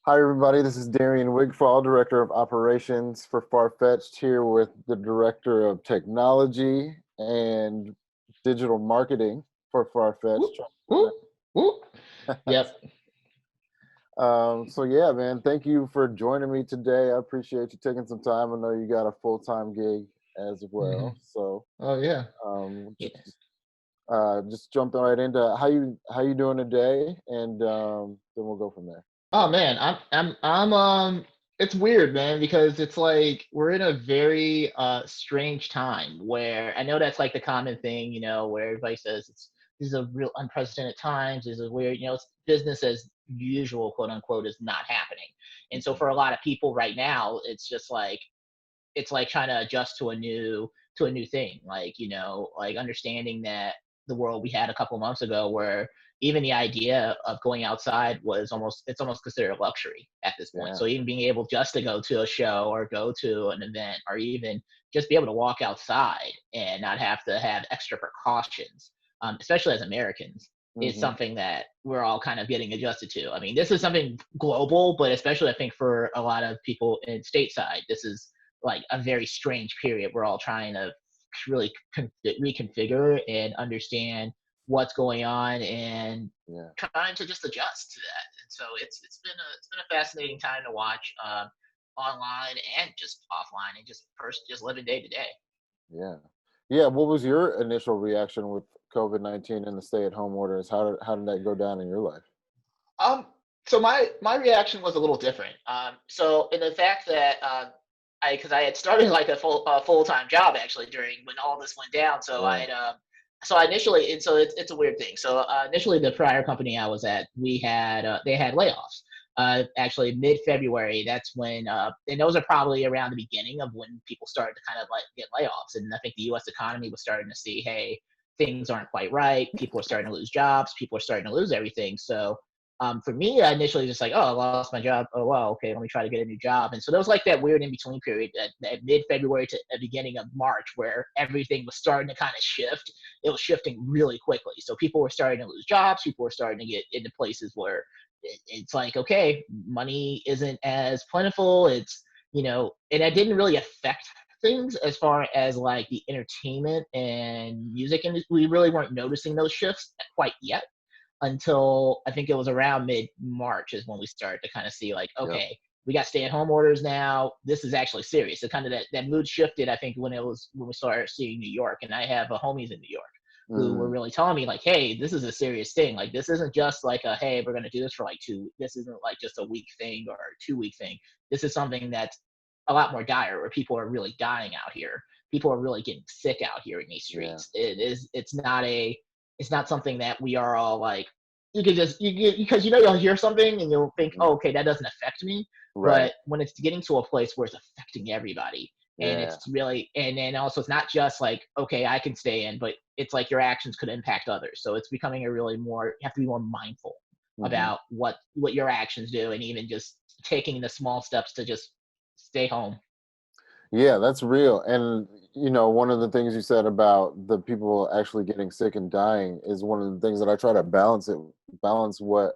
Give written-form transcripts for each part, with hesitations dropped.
Hi, everybody. This is Darian Wigfall, Director of Operations for FarFetched, here with the Director of Technology and Digital Marketing for Whoop, FarFetched. whoop, whoop. Yep. So yeah, man, thank you for joining me today. I appreciate you taking some time. I know you got a full-time gig as hmm well. So Oh yeah. um, Yeah. just just jumping right into how you doing today, and then we'll go from there. Oh man, I'm it's weird, man, because it's like we're in a very strange time where I know that's like the common thing, where everybody says it's these are real unprecedented times, this is weird, it's business as usual, quote unquote, is not happening. And so for a lot of people right now, it's like trying to adjust to a new thing, like like understanding that the world we had a couple months ago where even the idea of going outside was almost considered a luxury at this point. Yeah. So even being able just to go to a show or go to an event or even just be able to walk outside and not have to have extra precautions, especially as Americans, is hmm something that we're all kind of getting adjusted to. I mean, this is something global, but especially I think for a lot of people in stateside, this is like a very strange period. We're all trying to really reconfigure and understand what's going on and Yeah. trying to just adjust to that. And so it's been a fascinating time to watch online and just offline and just living day to day. Yeah. Yeah. What was your initial reaction with COVID-19 and the stay-at-home orders? How did that go down in your life? Um, so my reaction was a little different. So in the fact that I because I had started like a full time job actually during when all this went down. So I Yeah. had so I initially and so it's a weird thing. So initially the prior company I was at, we had they had layoffs. Actually mid February, that's when and those are probably around the beginning of when people started to kind of like get layoffs. And I think the US economy was starting to see, hey, things aren't quite right. People are starting to lose jobs. People are starting to lose everything. So for me, I initially just like, oh, I lost my job. Oh, wow, okay, let me try to get a new job. And so there was like that weird in between period at mid February to the beginning of March where everything was starting to kind of shift. It was shifting really quickly. So people were starting to lose jobs. People were starting to get into places where it's like, okay, money isn't as plentiful. And that didn't really affect things as far as like the entertainment and music industry. We really weren't noticing those shifts quite yet until I think it was around mid March is when we started to kind of see like, Yep. okay, we got stay at home orders now. This is actually serious. So kind of that mood shifted, I think, when we started seeing New York. And I have homies in New York who were Mm, really telling me like, hey, this is a serious thing. Like this isn't just like a hey, we're gonna do this for like this isn't like just a week thing or a 2 week thing. This is something that's a lot more dire where people are really dying out here. People are really getting sick out here in these yeah. streets. It's not something that we are all like you could just because you'll hear something and you'll think, mhm, oh, okay, that doesn't affect me. Right. But when it's getting to a place where it's affecting everybody, and Yeah. and then also it's not just like, okay, I can stay in, but it's like your actions could impact others. So it's becoming a really more you have to be more mindful hmm about what your actions do, and even just taking the small steps to just stay home. Yeah, that's real. And one of the things you said about the people actually getting sick and dying is one of the things that I try to balance what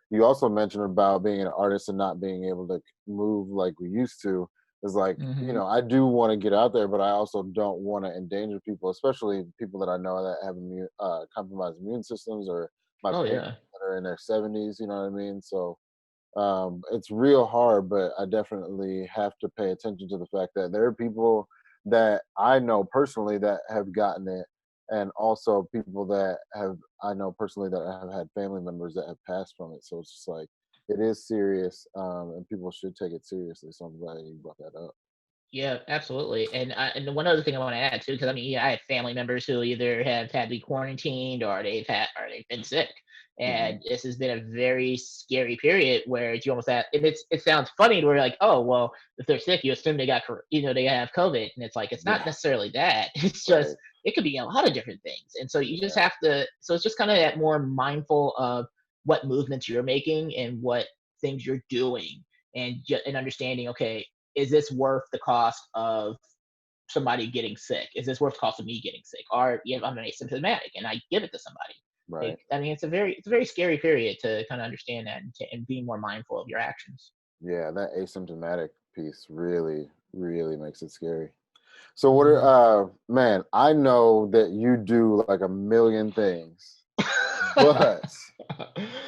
you also mentioned about being an artist and not being able to move like we used to. Is like, Hmm. I do want to get out there, but I also don't want to endanger people, especially people that I know that have compromised immune systems, or my Oh parents yeah. that are in their 70s, you know what I mean? So it's real hard, but I definitely have to pay attention to the fact that there are people that I know personally that have gotten it, and also people that have I know personally that have had family members that have passed from it. So it's just like it is serious, and people should take it seriously. So I'm glad you brought that up. Yeah, absolutely. And one other thing I want to add too, because I mean, yeah, I have family members who either have had to be quarantined or they've been sick, hmm and this has been a very scary period where you almost have, and it sounds funny to where you're like, oh well, if they're sick, you assume they have COVID, and it's like it's not Yeah, necessarily that. It's right. just it could be a lot of different things, and so you just Yeah. have to. So it's just kind of that more mindful of what movements you're making and what things you're doing, and understanding, okay, is this worth the cost of somebody getting sick? Is this worth the cost of me getting sick? Or if I'm asymptomatic and I give it to somebody, Right. I mean, it's a very scary period to kind of understand that and be more mindful of your actions. Yeah, that asymptomatic piece really, really makes it scary. So what are Hmm. man, I know that you do like a million things, but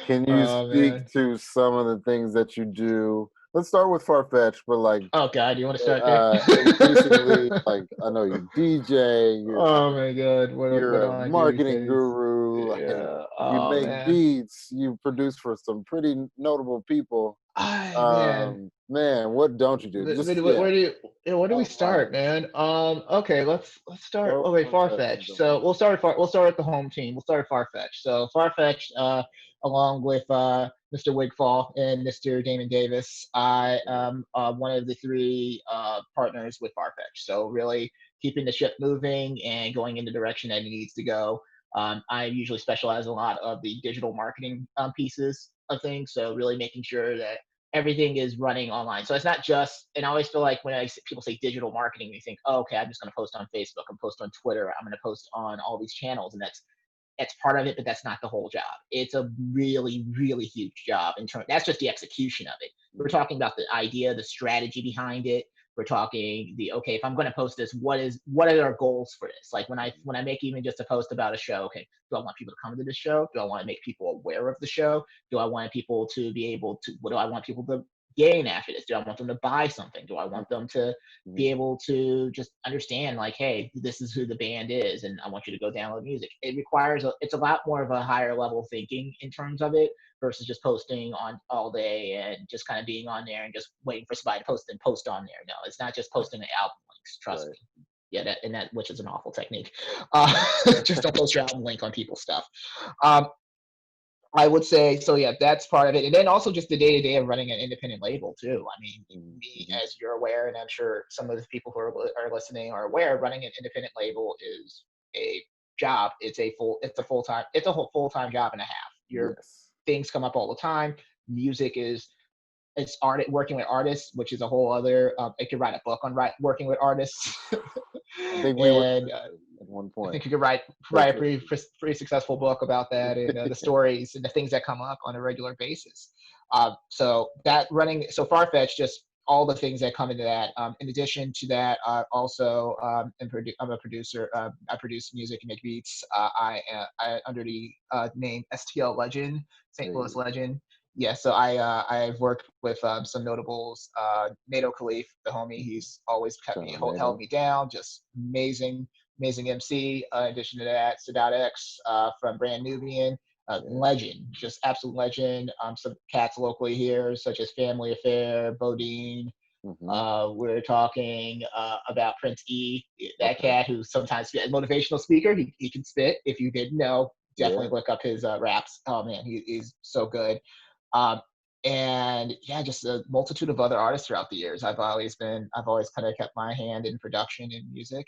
can you Oh speak man. to some of the things that you do? Let's start with FarFetched, but like Oh God, you want to start there? increasingly, like I know you DJ, Oh my God, what you're do a I do these marketing days? guru, like Yeah. you Oh make man. beats, you produce for some pretty notable people. I man. Man, what don't you do? Just yeah, Where do you, yeah, where do we outline start, it. man? Okay, let's start. Start with Okay, FarFetched and Farfetch. go So from we'll start with the home team. We'll start with Farfetch. So Farfetch, along with Mr. Wigfall and Mr. Damon Davis, I there. am one of the three partners with Farfetch. So really keeping the ship moving and going in the direction that it needs to go. I usually specialize in a lot of the digital marketing pieces of things. So really making sure that everything is running online. So it's not just, and I always feel like when people say digital marketing, you think, oh, okay, I'm just going to post on Facebook, I'm post on Twitter, I'm going to post on all these channels, and that's part of it, but that's not the whole job. It's a really, really huge job in terms. That's just the execution of it. We're Mhm. talking about the idea, the strategy behind it. We're talking the okay. If I'm going to post this, what are our goals for this? Like when I make even just a post about a show. Okay, do I want people to come to the show? Do I want to make people aware of the show? Do I want people to be able to? What do I want people to gain after this? Do I want them to buy something? Do I want them to be Mhm. able to just understand like, hey, this is who the band is and I want you to go download music. It requires it's a lot more of a higher level thinking in terms of it versus just posting on all day and just kind of being on there and just waiting for somebody to post and post on there. No, it's not just posting the album links, trust Right. me. Yeah, that which is an awful technique. Just don't post your album link on people's stuff. um, I would say so. Yeah, that's part of it, and then also just the day to day of running an independent label too. I mean, me, Mm-hmm. as you're aware, and I'm sure some of the people who are listening are aware, running an independent label is a job. It's a full time, it's a whole full time job and a half. Your Yes. things come up all the time. Music is it's art working with artists, which is a whole other. I could write a book on working with artists, I think we were and at one I point. think you could write a That's pretty successful book about that and the stories and the things that come up on a regular basis. So that running so Farfetch just all the things that come into that. In addition to that, also I'm a producer. I produce music and make beats. I under the name STL Legend, St. Louis hey, Legend. Yeah, so I've worked with some notables. Nato Khalif, the homie, he's always shout out held NATO. me down. Just amazing MC. In addition to that, Sadat X from Brand Nubian, Yeah. legend, just absolute legend. Some cats locally here, such as Family Affair, Bodine. Mm-hmm. We're talking about Prince E, that Okay. cat who sometimes a motivational speaker. He can spit. If you didn't know, definitely Yeah. look up his raps. Oh man, he's so good. Um, and yeah, just a multitude of other artists throughout the years. I've always kind of kept my hand in production and music.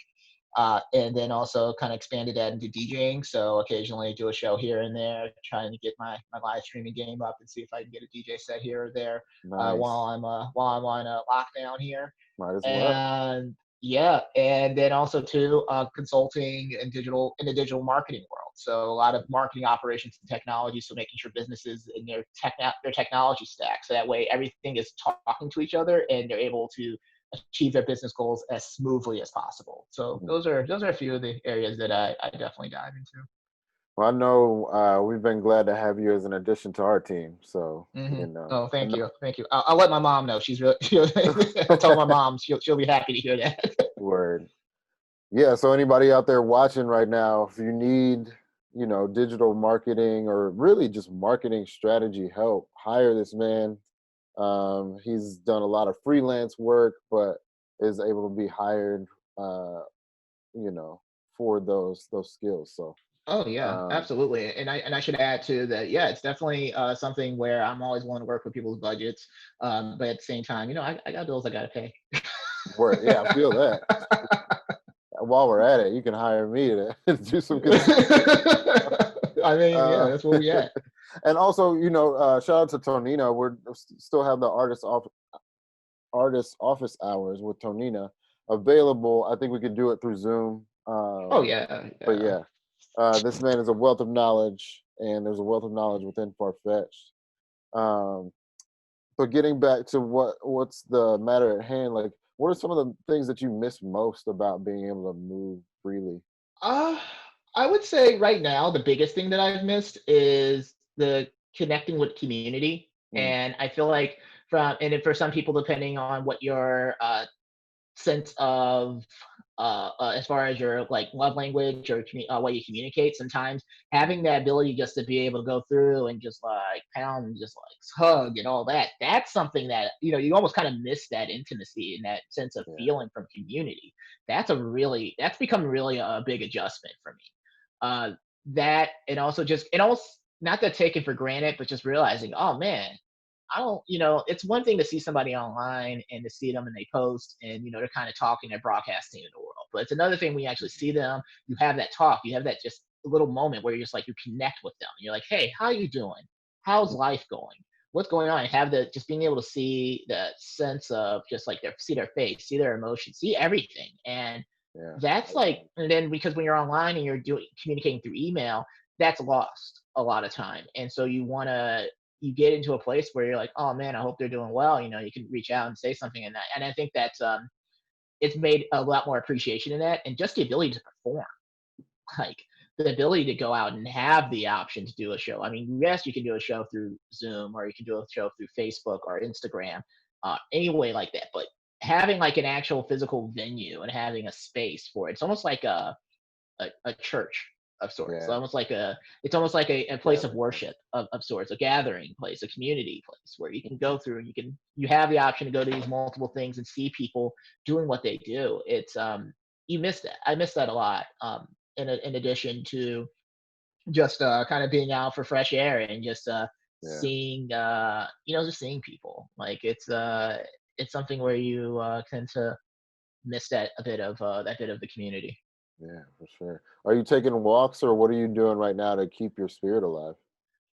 And then also kind of expanded that into DJing. So occasionally do a show here and there, trying to get my live streaming game up and see if I can get a DJ set here or there Nice. while I'm on lockdown here. Might as well. And yeah, and then also too consulting and digital in the digital marketing world. So a lot of marketing operations and technology. So making sure businesses in their technology stack, so that way everything is talking to each other and they're able to achieve their business goals as smoothly as possible. So Mhm. those are a few of the areas that I definitely dive into. Well, I know we've been glad to have you as an addition to our team. So, Hmm. you know, Oh, I thank know. you, thank you. I'll let my mom know. She's really. I told my mom she'll be happy to hear that. Word. Yeah. So, anybody out there watching right now, if you need, digital marketing or really just marketing strategy help, hire this man. He's done a lot of freelance work, but is able to be hired, uh, you know, for those skills. So, Oh yeah, um, absolutely. And I should add too that yeah, it's definitely something where I'm always willing to work with people's budgets, but at the same time, I got bills I got to pay. work. Yeah, I feel that. While we're at it, you can hire me to do some consulting. I mean, yeah, Uh, that's where we at. and also, shout out to Tonina. We're still have the artist office hours with Tonina available. I think we could do it through Zoom. Oh yeah, But yeah. yeah. This man is a wealth of knowledge, and there's a wealth of knowledge within FarFetched. Um, but getting back to what's the matter at hand, like what are some of the things that you miss most about being able to move freely? Uh, I would say right now the biggest thing that I've missed is the connecting with community, Mm, and I feel like for some people, depending on what your sense of as far as your like love language or way you communicate, sometimes having that ability just to be able to go through and just like pound and just like hug and all that, that's something that you almost kind of miss, that intimacy and that sense of yeah, feeling from community. That's become really a big adjustment for me. uh that, and also just, and also not to take it for granted, but just realizing, oh man, I don't, it's one thing to see somebody online and to see them and they post and, they're kind of talking, they're broadcasting in the world. But it's another thing when you actually mhm, see them, you have that talk, you have that just little moment where you're just like, you connect with them. You're like, hey, how you doing? How's mm, life going? What's going on? And have the, just being able to see the sense of just like see their face, see their emotions, see everything. And yeah, that's I- like, and then because when you're online and you're doing communicating through email, that's lost a lot of time. And so you get into a place where you're like, oh man, I hope they're doing well. You can reach out and say something, and I think that's it's made a lot more appreciation in that, and just the ability to perform, like the ability to go out and have the option to do a show. I mean, yes, you can do a show through Zoom or you can do a show through Facebook or Instagram, any way like that. But having like an actual physical venue and having a space for it, it's almost like a church of sorts. yeah, It's almost like a place of gathering place. worship of sorts, a gathering place, a community place where you can go through and you have the option to go to these multiple things and see people doing what they do. It's you miss that. I miss that a lot. In addition to just kind of being out for fresh air and just Yeah, seeing just seeing people. Like it's something where you tend to miss that bit of the community. yeah, for sure. Are you taking walks, or what are you doing right now to keep your spirit alive?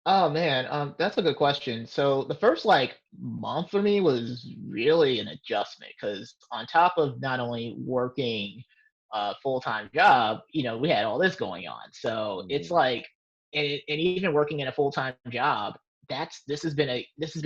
Oh man, that's a good question. So the first like month for me was really an adjustment because on top of not only working a full-time job, we had all this going on. So it's Hmm. like, and even working in a full-time job, this has been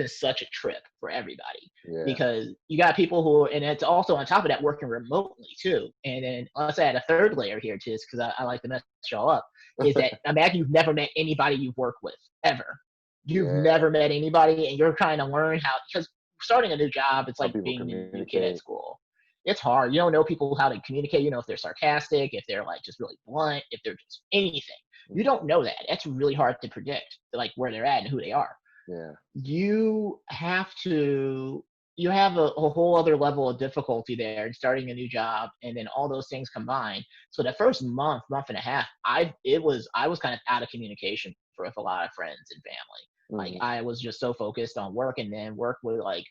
such a trip for everybody Yeah, because you got people who, and it's also on top of that working remotely too. And then let's add a third layer here to this because I like to mess y'all up, is that imagine you've never met anybody you've worked with ever. You've yeah. never met anybody and you're trying to learn how, because starting a new job, it's How like people being a new kid at communicate. school. It's hard. You don't know people how to communicate. You know if they're sarcastic, if they're like just really blunt, if they're just anything. You Mhm. don't know that. That's really hard to predict, like where they're at and who they are. Yeah. You have to you have a whole other level of difficulty there in starting a new job, and then all those things combined. So the first month and a half, I was kind of out of communication with a lot of friends and family. Like Hmm. I was just so focused on work, and then work would like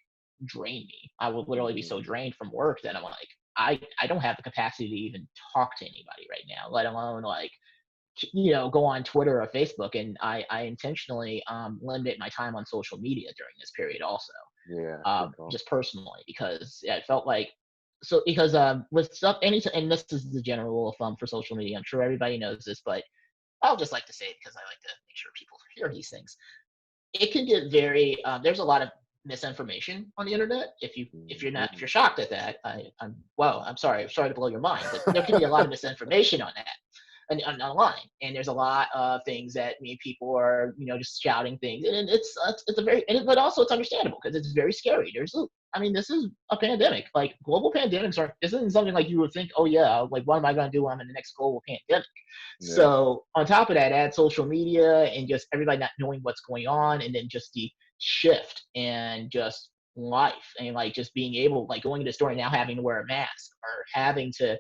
drain me. I would literally be so Hmm. drained from work that I'm like, I don't have the capacity to even talk to anybody right now, let alone like go on Twitter or Facebook. And I intentionally limited my time on social media during this period also, Yeah. Good call. just personally, because yeah, it felt like, because with stuff, and this is the general rule of thumb for social media. I'm sure everybody knows this, but I'll just like to say it because I like to make sure people hear these things. It can get very there's a lot of misinformation on the internet. If you're Hmm. shocked at that, I'm sorry to blow your mind, but there can be a lot of misinformation on that and online. And there's a lot of things that people are, just shouting things, and it's a very, but also it's understandable because it's very scary. I mean, this is a pandemic. Like global pandemics aren't. This isn't something like you would think. Oh yeah, like what am I going to do when I'm in the next global pandemic? Yeah. So on top of that, add social media and just everybody not knowing what's going on, and then just the shift and just life and like just being able, like going to the store and now having to wear a mask or having to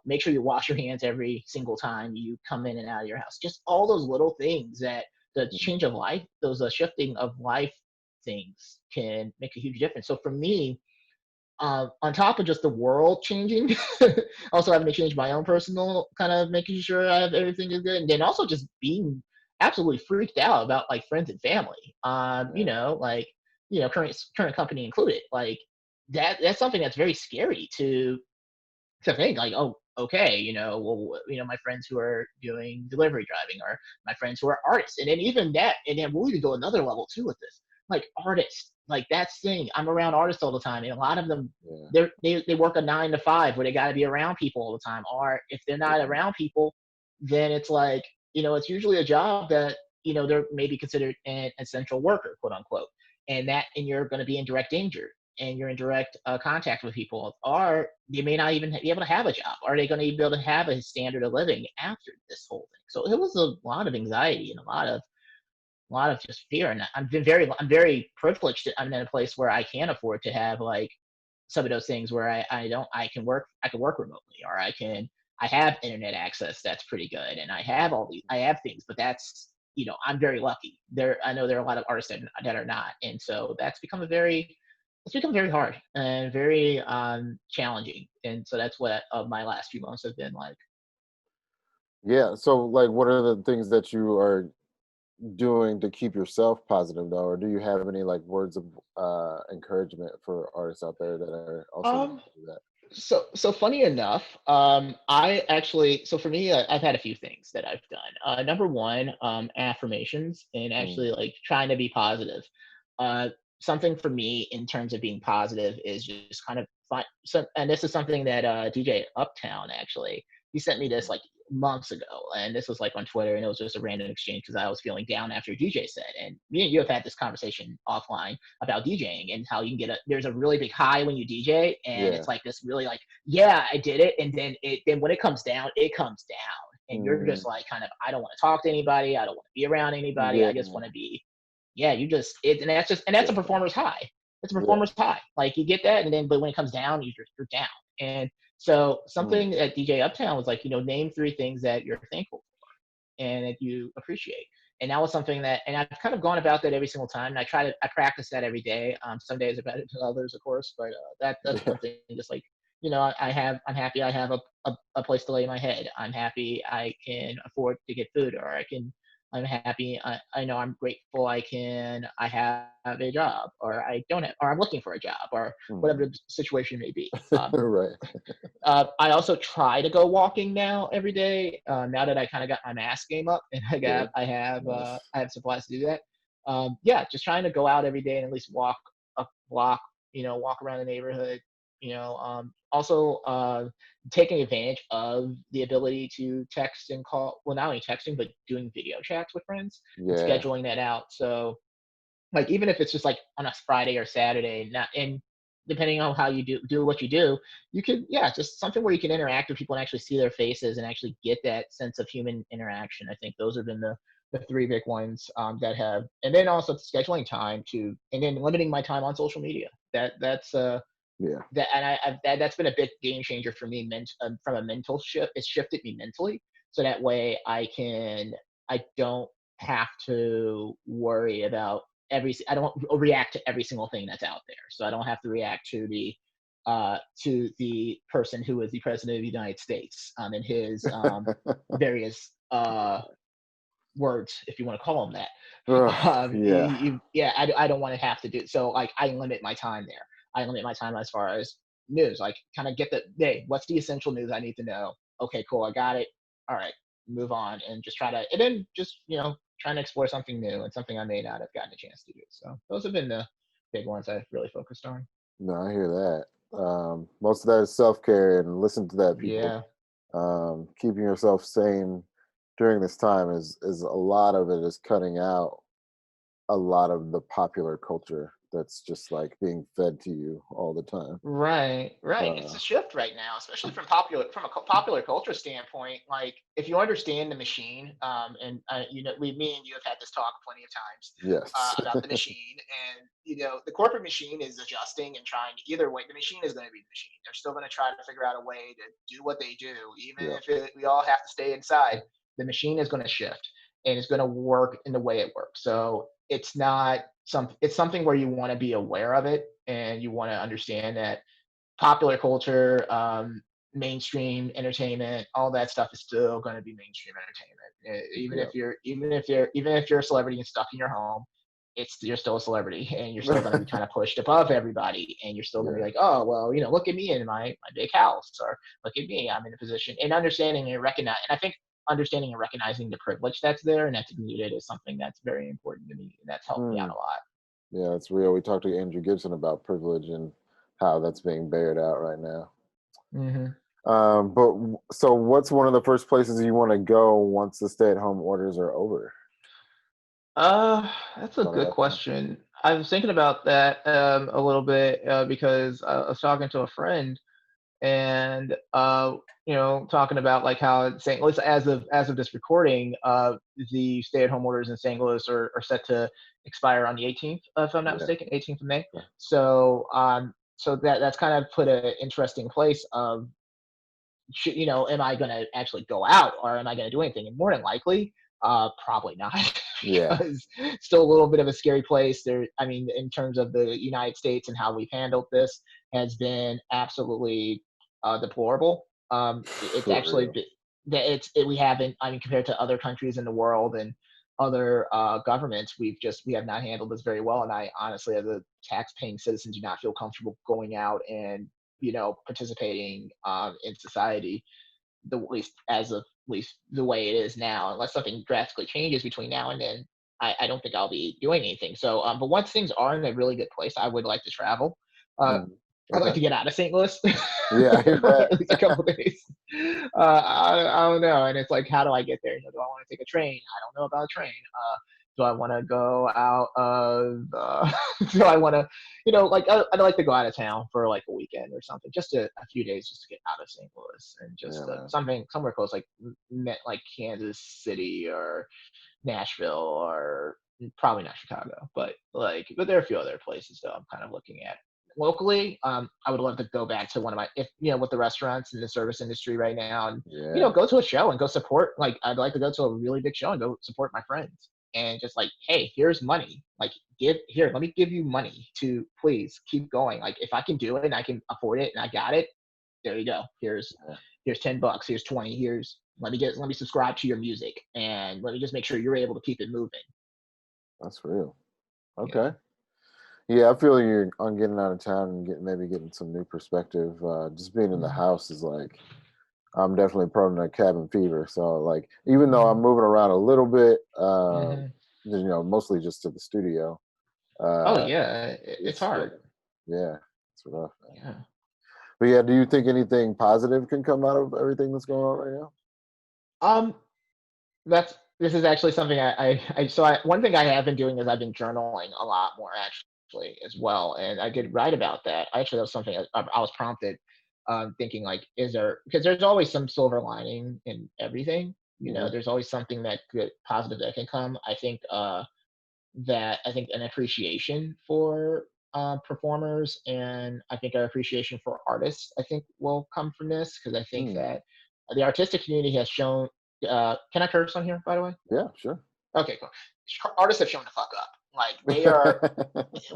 make sure you wash your hands every single time you come in and out of your house. Just all those little things that the Mhm. change of life, those shifting of life things can make a huge difference. So for me, on top of just the world changing, also having to change my own personal kind of making sure I have everything is good, and then also just being absolutely freaked out about like friends and family. Yeah. Like current company included. Like that's something that's very scary to think like, oh, okay, well, my friends who are doing delivery driving, or my friends who are artists, and then even that, and then we'll even go another level too with this, like artists, like that's thing. I'm around artists all the time, and a lot of them, Yeah. they work a 9 to 5 where they got to be around people all the time, or if they're not Yeah. around people, then it's like, it's usually a job that, they're maybe considered an essential worker, quote unquote, and you're going to be in direct danger, and you're in direct contact with people, or they may not even be able to have a job. Are they going to be able to have a standard of living after this whole thing? So it was a lot of anxiety and a lot of just fear. And I'm very privileged that I'm in a place where I can afford to have like some of those things where I don't I can work remotely, or I have internet access that's pretty good, and I have things, but that's, I'm very lucky. I know there are a lot of artists that are not, and so it's become very hard and very challenging, and so that's what my last few months have been like. Yeah. So, like, what are the things that you are doing to keep yourself positive, though? Or do you have any like words of encouragement for artists out there that are also going Um, through that? so funny enough, so for me, I've had a few things that I've done. Number one, affirmations, and Mm, actually like trying to be positive. Uh, Something for me in terms of being positive is just kind of fun. So, and this is something that DJ Uptown actually, he sent me this mhm. like months ago, and this was like on Twitter, and it was just a random exchange because I was feeling down after a DJ set, and me and you have had this conversation offline about DJing and how you can there's a really big high when you DJ, and Yeah. it's like this really like, yeah, I did it, and then when it comes down, and you're Mm, just like kind of, I don't want to talk to anybody, I don't want to be around anybody, I just yeah. want to be, yeah, you just it, and that's a Yeah. performer's high. It's a Yeah. performer's high. Like you get that, and then but when it comes down, you're down. And so Mm, something that DJ Uptown was like, name 3 things that you're thankful and that you appreciate. And that was something that, and I've kind of gone about that every single time. And I practice that every day. Some days are better than others, of course, but that's yeah. one thing. Just like, I'm happy I have a place to lay my head. I'm happy I can afford to get food, or I'm happy. I know I'm grateful. I have a job, or I don't have, or I'm looking for a job, or whatever Mhm. the situation may be. Right. I also try to go walking now every day. Now that I kind of got my mask game up, and Good. I Nice. have supplies to do that. Yeah, just trying to go out every day and at least walk a block. Walk around the neighborhood. Also taking advantage of the ability to text and call. Well, not only texting, but doing video chats with friends and Yeah. scheduling that out. So like even if it's just like on a Friday or Saturday, not and depending on how you do what you do, you could, yeah, just something where you can interact with people and actually see their faces and actually get that sense of human interaction. I think those have been the 3 big ones that have, and then also scheduling time to, and then limiting my time on social media. Yeah. That's been a big game changer for me. From a mental shift, it's shifted me mentally, so that way I don't have to worry about I don't react to every single thing that's out there. So I don't have to react to the person who is the president of the United States and his various words, if you want to call them that. Ugh, yeah. Yeah, I don't want to have to do so. Like I limit my time there. I limit my time as far as news. Like kind of get hey, what's the essential news I need to know? Okay, cool, I got it. All right, move on, and just try to, and then just trying to explore something new and something I may not have gotten a chance to do. So those have been the big ones I've really focused on. No, I hear that. Most of that is self care, and listen to that, people. Yeah. Keeping yourself sane during this time is a lot of it is cutting out a lot of the popular culture that's just like being fed to you all the time. Right, right. It's Uh, a shift right now, especially from a popular culture standpoint. Like, if you understand the machine, and me and you have had this talk plenty of times yes. about the machine, and the corporate machine is adjusting and trying to, either way, the machine is going to be the machine. They're still going to try to figure out a way to do what they do, even Yeah. if we all have to stay inside. The machine is going to shift, and it's going to work in the way it works. So it's something where you want to be aware of it, and you want to understand that popular culture, mainstream entertainment, all that stuff is still going to be mainstream entertainment. Even if Yeah. you're a celebrity and stuck in your home, you're still a celebrity, and you're still going to be kind of pushed above everybody, and you're still going to be Yeah. like, oh well, look at me in my big house, or look at me, I'm in a position. And understanding and recognize, and I think understanding and recognizing the privilege that's there and that's included is something that's very important to me, and that's helped me out Mm. a lot. Yeah, it's real. We talked to Andrew Gibson about privilege and how that's being bared out right now. Hmm. So what's one of the first places you want to go once the stay-at-home orders are over? That's a Thought of good that time? question. I was thinking about that a little bit because I was talking to a friend, and talking about like how in St. Louis, as of this recording, the stay-at-home orders in St. Louis are set to expire on the 18th, if I'm not Yeah. mistaken, 18th of May. Okay. So that's kind of put an interesting place of, am I going to actually go out, or am I going to do anything? And more than likely, probably not, Yeah. because it's still a little bit of a scary place. There, I mean, in terms of the United States and how we've handled this, has been absolutely deplorable. It's For actually real. that we haven't. I mean, compared to other countries in the world and other governments, we have not handled this very well. And I honestly, as a tax-paying citizen, do not feel comfortable going out and participating in society, at least at least the way it is now, unless something drastically changes between now and then. I don't think I'll be doing anything. So, but once things are in a really good place, I would like to travel. Uh, Mm. I'd like Okay. to get out of St. Louis Yeah, I hear for that. at least a couple of days. I don't know, and it's like, how do I get there? Do I want to take a train? I don't know about a train. Do I want to go out of? Do I want to, like I'd like to go out of town for like a weekend or something, just a few days, just to get out of St. Louis and Yeah, just man. something somewhere close, like like Kansas City or Nashville, or probably not Chicago, but there are a few other places though I'm kind of looking at locally. I would love to go back to one of my, if with the restaurants and the service industry right now, and Yeah. go to a show and go support. Like I'd like to go to a really big show and go support my friends, and just like, hey, here's money. Like let me give you money to please keep going. Like if I can do it and I can afford it and I got it, there you go. Yeah. Here's $10, here's 20, here's let me subscribe to your music, and let me just make sure you're able to keep it moving. That's real. Okay. Yeah. Yeah, I feel you on getting out of town and maybe getting some new perspective. Just being in the Hmm. house is like I'm definitely prone to cabin fever. So like even though I'm Hmm. moving around a little bit, Hmm. mostly just to the studio, Oh uh, yeah, it's it's hard. yeah, it's rough, man. Yeah. But yeah, do you think anything positive can come out of everything that's going on right now? Um, that's this is actually something one thing I have been doing is I've been journaling a lot more actually as well, and I did write about that. Actually, that was something I was prompted, thinking like, is there, because there's always some silver lining in everything. Hmm. There's always something that good positive that can come. I think an appreciation for performers, and I think an appreciation for artists, I think, will come from this, because I think Mm. that the artistic community has shown. Can I curse on here, by the way? Yeah, sure. Okay, cool. Artists have shown to fuck up. Like they are,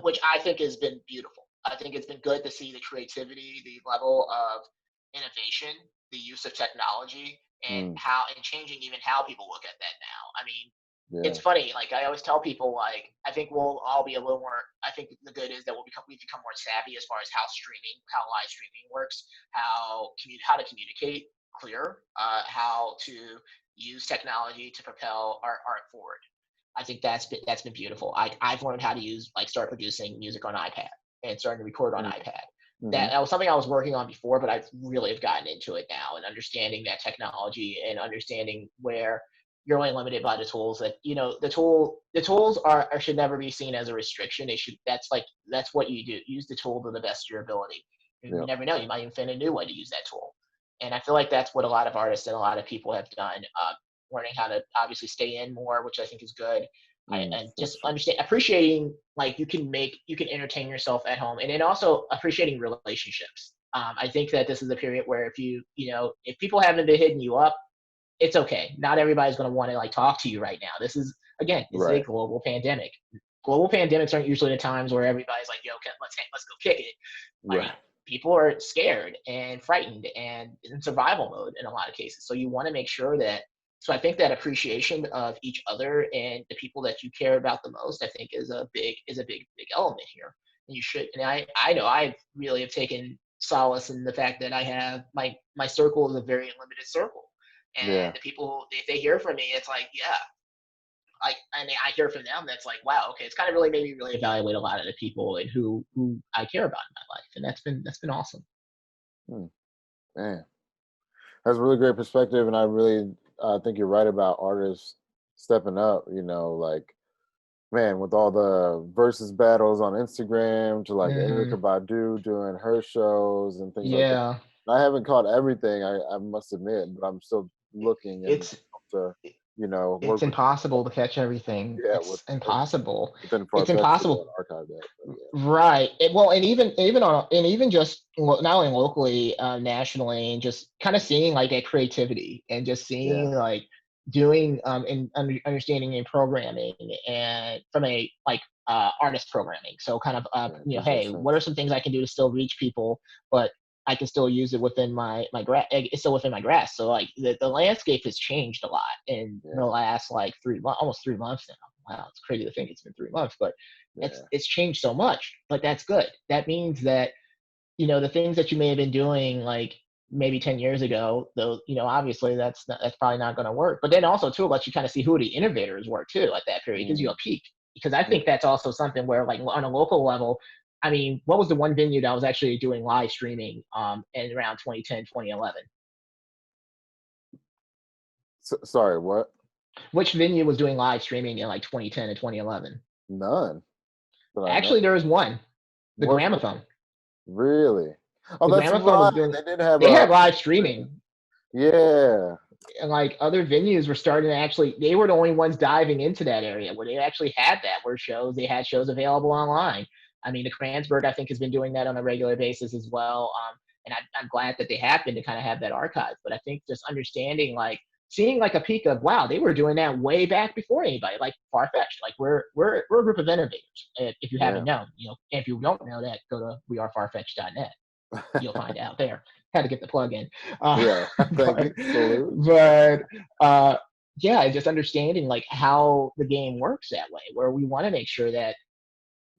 which I think has been beautiful. I think it's been good to see the creativity, the level of innovation, the use of technology, and Mm, changing even how people look at that now. I mean, it's yeah. funny. Like I always tell people, like I think we'll all be a little more. I think the good is that we've become more savvy as far as how live streaming works, how to communicate clear, how to use technology to propel our art forward. I think that's been beautiful. I've learned how to start producing music on iPad and starting to record on Mm, iPad. hmm. That was something I was working on before, but I really have gotten into it now, and understanding that technology and understanding where you're only limited by the tools. That the tools should never be seen as a restriction. They should that's what you do. Use the tool to the best of your ability. And you Yeah. never know, you might even find a new way to use that tool. And I feel like that's what a lot of artists and a lot of people have done. Learning how to obviously stay in more, which I think is good. And That's just true. understand, appreciating, like you can entertain yourself at home, and then also appreciating relationships. I think that this is a period where if people haven't been hitting you up, it's okay. Not everybody's going to want to like talk to you right now. This is a Right. global pandemic. Global pandemics aren't usually the times where everybody's like, "Yo, let's go kick it." I mean, Right. people are scared and frightened and in survival mode in a lot of cases. So you want to make sure that So I think that appreciation of each other and the people that you care about the most, I think is a big element here. And you should, and I know I really have taken solace in the fact that I have my circle is a very limited circle, and Yeah. the people, if they hear from me, it's like, yeah, and I hear from them, that's like, wow, okay, it's kind of really made me really evaluate a lot of the people and who I care about in my life, and that's been awesome. Hmm, man, that's a really great perspective, and I really think you're right about artists stepping up. Like, man, with all the versus battles on Instagram to like Hmm. Erica Badu doing her shows and things like that. Yeah, I haven't caught everything, I must admit, but I'm still looking and it's hope to, it's work with you. impossible to catch everything. Yeah, It's impossible. within It's FarFetched to be able impossible. to archive that. But Right. Well, and even just not only locally, nationally, and just kind of seeing like a creativity and just yeah, seeing like doing and understanding and programming and from a like artist programming. So kind of yeah, visual hey, what are sense. some things I can do to still reach people, but I can still use it within it's still within my grasp. So like the landscape has changed a lot in the Yeah, last like almost 3 months now. Wow, it's crazy to think it's been 3 months, but yeah, it's changed so much, but that's good. That means that the things that you may have been doing like maybe 10 years ago, though, obviously that's probably not going to work. But then also too, it lets you kind of see who the innovators were too at that period. It gives you a mm, peek, because I yeah. think that's also something where like on a local level, I mean, what was the one venue that was actually doing live streaming in around 2010, 2011? Sorry, what? Which venue was doing live streaming in like 2010 and 2011? None that I know. Actually, there was one, the What? Gramophone. Really? Oh, The that's Gramophone right. was doing, They did have they a had live stream. streaming, Yeah, and like other venues were starting to actually, they were the only ones diving into that area where they actually had that, where they had shows available online. I mean, the Kranzberg, I think, has been doing that on a regular basis as well. And I'm glad that they happen to kind of have that archive. But I think just understanding, like, seeing like a peek of, wow, they were doing that way back before anybody, like FarFetched. Like we're a group of innovators. If you haven't yeah, known, if you don't know that, go to wearefarfetched.net. You'll find out there. Had to get the plug in. yeah. Thank But you. Salute. uh, yeah, just understanding like how the game works that way, where we want to make sure that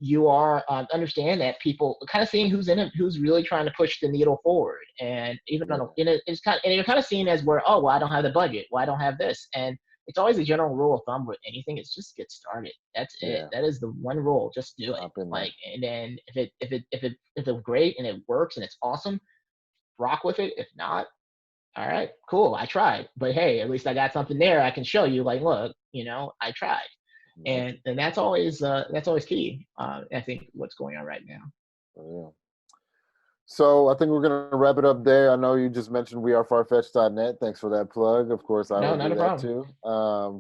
you are understand that people kind of seeing who's in it, who's really trying to push the needle forward, and even on a, Yeah, in a, it's kind of, and you're kind of seen as where, oh, well, I don't have the budget, well, I don't have this, and it's always a general rule of thumb with anything, it's just get started. That's it. yeah. That is the one rule. Just do it. Hop in Like, there. and then if it's great and it works and it's awesome, rock with it. If not, all right, cool, I tried. But hey, at least I got something there I can show you. Like, look, I tried. Yep. And that's always key. I think what's going on right now. Yeah. So I think we're gonna wrap it up there. I know you just mentioned wearefarfetched.net. Thanks for that plug. Of course, I No, will not do a that problem. too.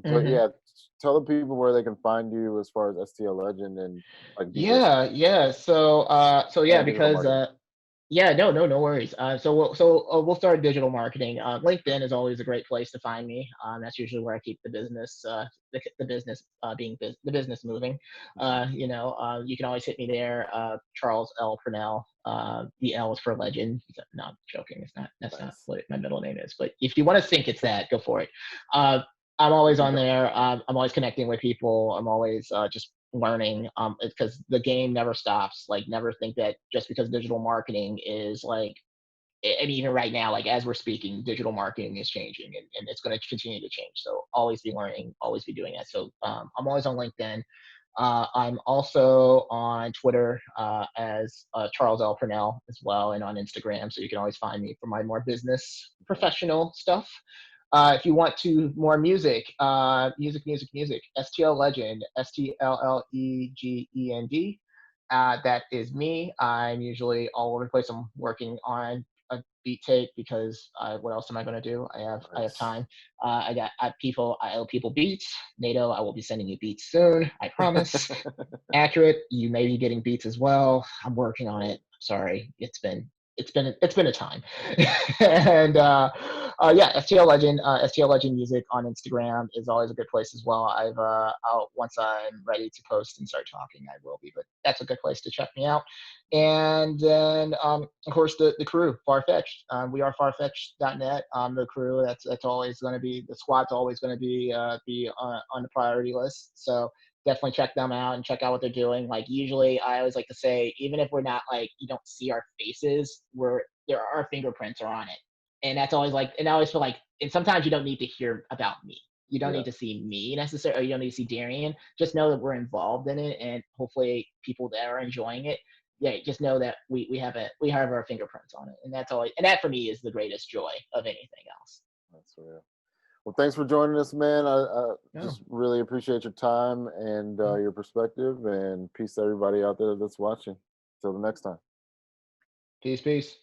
But Hmm. yeah, tell the people where they can find you as far as STL Legend and like DJ stuff. Yeah. So yeah, And digital because marketing. yeah, no worries. So we'll start digital marketing. LinkedIn is always a great place to find me. That's usually where I keep the business the business moving. Mhm. You can always hit me there. Charles L. Purnell. The L is for legend. No, I'm joking. It's not. That's not Nice. what my middle name is. But if you want to think it's that, go for it. Uh, I'm always There you on go. there. I'm always connecting with people. I'm always just learning, because the game never stops. Like, never think that just because digital marketing is like, and even right now, like as we're speaking, digital marketing is changing, and it's going to continue to change. So always be learning, always be doing that. So I'm always on LinkedIn. I'm also on Twitter as Charles L. Purnell as well, and on Instagram. So you can always find me for my more business Okay. professional stuff. If you want to more music, music, STL Legend, STLLEGEND. That is me. I'm usually all over the place. I'm working on a beat tape because what else am I going to do? I have Nice. time. I owe people beats. NATO, I will be sending you beats soon. I promise. Accurate. You may be getting beats as well. I'm working on it. Sorry, it's been a time. And yeah, STL Legend Music on Instagram is always a good place as well. Once I'm ready to post and start talking, I will be. But that's a good place to check me out. And then, of course, the crew, FarFetched. We are farfetched.net. The crew, that's always going to be, the squad's always going to be on the priority list. So definitely check them out and check out what they're doing. Like usually, I always like to say, even if we're not like you don't see our faces, our fingerprints are on it, and that's always like, and I always feel like, and sometimes you don't need to hear about me. You don't Yeah, need to see me necessarily, or you don't need to see Darian. Just know that we're involved in it, and hopefully people that are enjoying it, yeah, just know that we have our fingerprints on it, and that's always, and that for me is the greatest joy of anything else. that's real. Well, thanks for joining us, man. I No, just really appreciate your time and no. your perspective, and peace to everybody out there that's watching. Till the next time. Peace, peace.